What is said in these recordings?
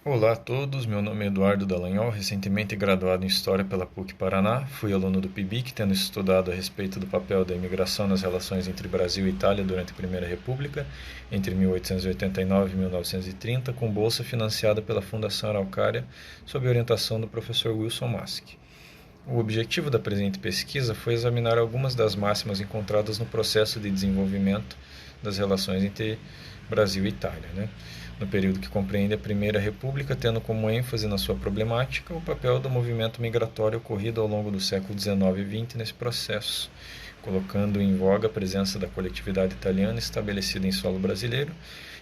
Olá a todos, meu nome é Eduardo Dallagnol, recentemente graduado em História pela PUC Paraná, fui aluno do PIBIC, tendo estudado a respeito do papel da imigração nas relações entre Brasil e Itália durante a Primeira República, entre 1889 e 1930, com bolsa financiada pela Fundação Araucária, sob orientação do professor Wilson Mask. O objetivo da presente pesquisa foi examinar algumas das máximas encontradas no processo de desenvolvimento das relações entre Brasil e Itália, no período que compreende a Primeira República, tendo como ênfase na sua problemática o papel do movimento migratório ocorrido ao longo do século XIX e XX nesse processo, colocando em voga a presença da coletividade italiana estabelecida em solo brasileiro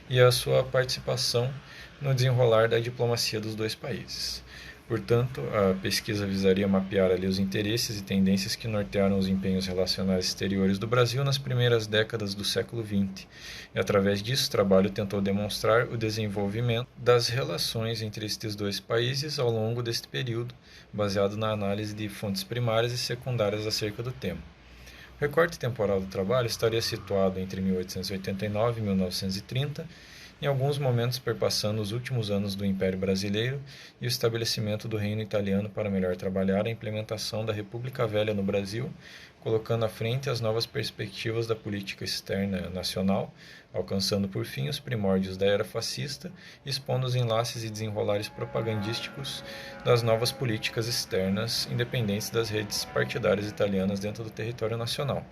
e a sua participação no desenrolar da diplomacia dos dois países. Portanto, a pesquisa visaria mapear ali os interesses e tendências que nortearam os empenhos relacionais exteriores do Brasil nas primeiras décadas do século XX. E, através disso, o trabalho tentou demonstrar o desenvolvimento das relações entre estes dois países ao longo deste período, baseado na análise de fontes primárias e secundárias acerca do tema. O recorte temporal do trabalho estaria situado entre 1889 e 1930, em alguns momentos perpassando os últimos anos do Império Brasileiro e o estabelecimento do Reino Italiano para melhor trabalhar a implementação da República Velha no Brasil, colocando à frente as novas perspectivas da política externa nacional, alcançando por fim os primórdios da era fascista, expondo os enlaces e desenrolares propagandísticos das novas políticas externas independentes das redes partidárias italianas dentro do território nacional,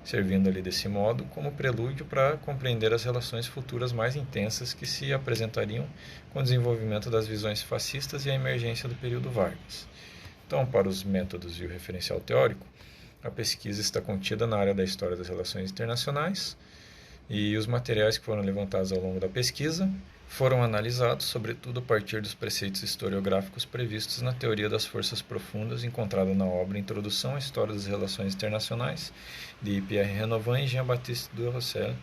servindo ali desse modo como prelúdio para compreender as relações futuras mais intensas que se apresentariam com o desenvolvimento das visões fascistas e a emergência do período Vargas. Então, para os métodos e o referencial teórico, a pesquisa está contida na área da História das Relações Internacionais e os materiais que foram levantados ao longo da pesquisa foram analisados, sobretudo a partir dos preceitos historiográficos previstos na Teoria das Forças Profundas, encontrada na obra Introdução à História das Relações Internacionais, de Pierre Renovin e Jean-Baptiste de Roussel,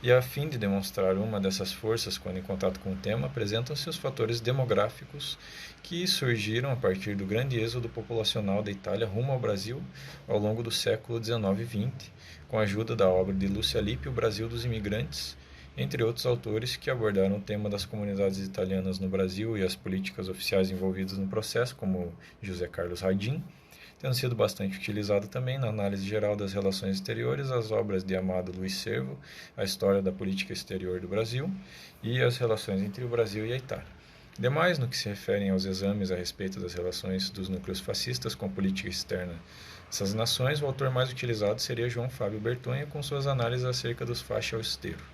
e a fim de demonstrar uma dessas forças quando em contato com o tema, apresentam-se os fatores demográficos que surgiram a partir do grande êxodo populacional da Itália rumo ao Brasil ao longo do século XIX e XX, com a ajuda da obra de Lúcia Lippi, O Brasil dos Imigrantes, entre outros autores que abordaram o tema das comunidades italianas no Brasil e as políticas oficiais envolvidas no processo, como José Carlos Radin, tendo sido bastante utilizado também na análise geral das relações exteriores as obras de Amado Luiz Cervo, A História da Política Exterior do Brasil e as relações entre o Brasil e a Itália. Demais, no que se referem aos exames a respeito das relações dos núcleos fascistas com a política externa dessas nações, o autor mais utilizado seria João Fábio Bertonha, com suas análises acerca dos faixa austero.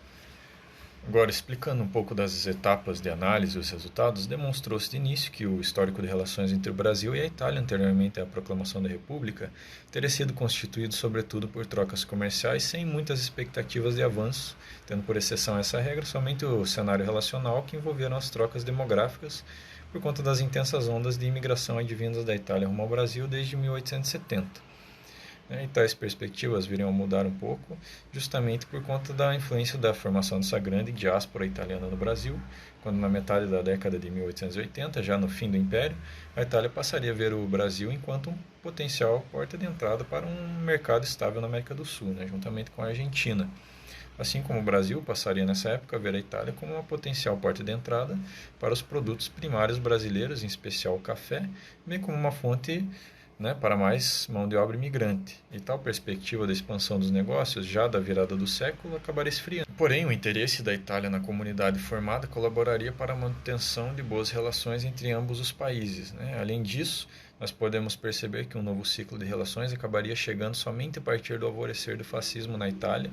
Agora, explicando um pouco das etapas de análise e os resultados, demonstrou-se de início que o histórico de relações entre o Brasil e a Itália, anteriormente à proclamação da República, teria sido constituído sobretudo por trocas comerciais sem muitas expectativas de avanço, tendo por exceção a essa regra somente o cenário relacional que envolveram as trocas demográficas por conta das intensas ondas de imigração advindas da Itália rumo ao Brasil desde 1870. E tais perspectivas viriam a mudar um pouco, justamente por conta da influência da formação dessa grande diáspora italiana no Brasil, quando na metade da década de 1880, já no fim do Império, a Itália passaria a ver o Brasil enquanto um potencial porta de entrada para um mercado estável na América do Sul, juntamente com a Argentina. Assim como o Brasil passaria nessa época a ver a Itália como uma potencial porta de entrada para os produtos primários brasileiros, em especial o café, bem como uma fonte para mais mão de obra imigrante. E tal perspectiva da expansão dos negócios, já da virada do século, acabaria esfriando. Porém, o interesse da Itália na comunidade formada colaboraria para a manutenção de boas relações entre ambos os países. Além disso, nós podemos perceber que um novo ciclo de relações acabaria chegando somente a partir do alvorecer do fascismo na Itália,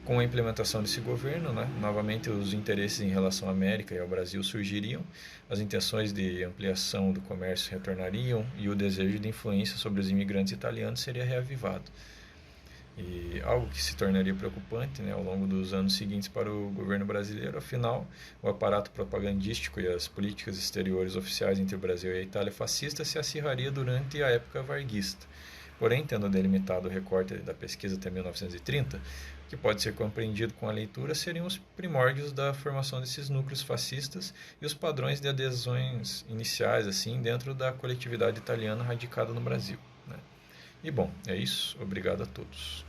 com a implementação desse governo, novamente os interesses em relação à América e ao Brasil surgiriam, as intenções de ampliação do comércio retornariam e o desejo de influência sobre os imigrantes italianos seria reavivado. E algo que se tornaria preocupante ao longo dos anos seguintes para o governo brasileiro, afinal, o aparato propagandístico e as políticas exteriores oficiais entre o Brasil e a Itália fascista se acirraria durante a época varguista. Porém, tendo delimitado o recorte da pesquisa até 1930, o que pode ser compreendido com a leitura seriam os primórdios da formação desses núcleos fascistas e os padrões de adesões iniciais dentro da coletividade italiana radicada no Brasil. E bom, é isso. Obrigado a todos.